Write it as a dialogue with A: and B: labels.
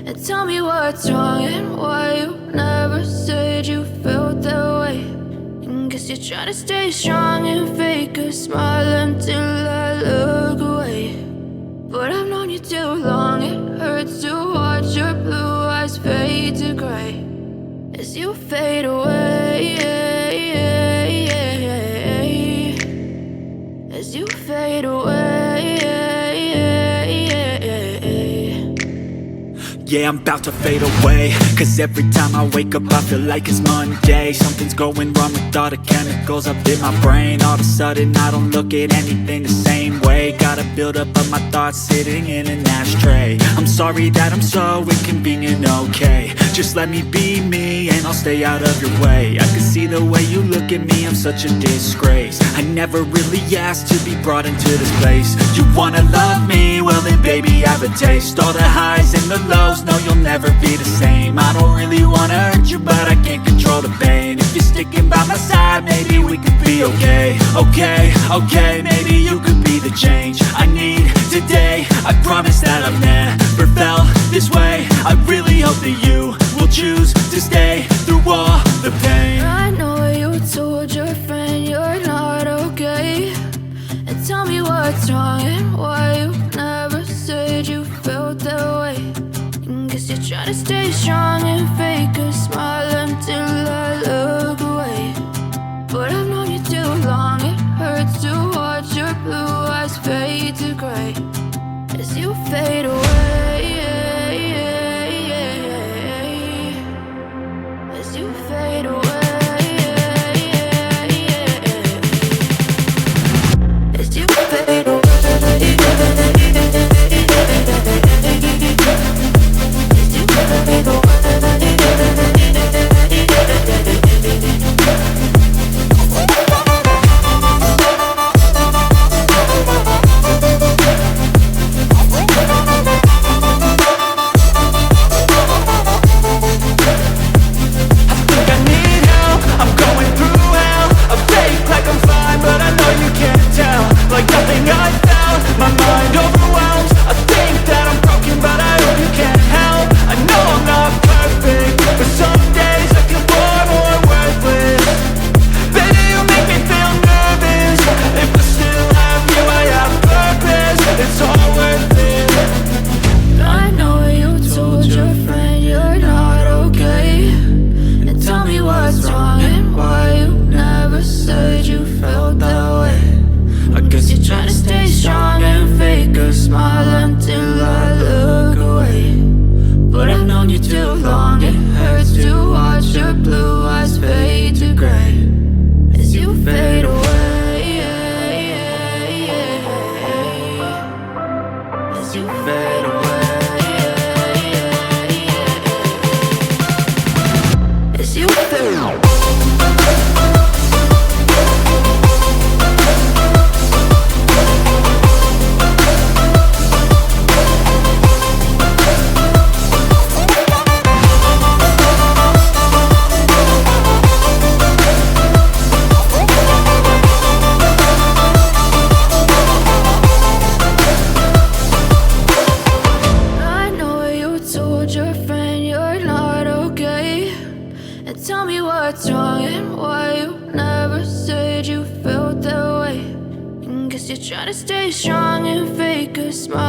A: And tell me what's wrong and why you never said you felt that way. And guess you're trying to stay strong and fake a smile until I look away. But I've known you too long, it hurts to watch your blue eyes fade to gray as you fade away, as you fade away.
B: Yeah, I'm about to fade away, cause every time I wake up I feel like it's Monday. Something's going wrong with all the chemicals up in my brain. All of a sudden I don't look at anything the same way. Got a buildup of my thoughts sitting in an ashtray. I'm sorry that I'm so inconvenient, okay. Just let me be me and I'll stay out of your way. I can see the way you look at me, I'm such a disgrace. I never really asked to be brought into this place. You wanna love me? Well then baby I have a taste. All the highs and the lows, no you'll never be the same. I don't really wanna hurt you but I can't control the pain. If you're sticking by my side maybe we could be okay. Okay, maybe you could be the change I need today. I promise that I've never felt this way. I really hope that you will choose to stay through all the pain.
A: I know you told your friend you're not okay. And tell me what's wrong and why you never said you felt that way. And guess you're trying to stay strong and fake a smile until I look away. But I've known you too long, it hurts to watch your blue eyes fade to gray as you fade away, as you fade away, as you fade away. Tell me what's wrong and why you never said you felt that way. And guess you're trying to stay strong and fake a smile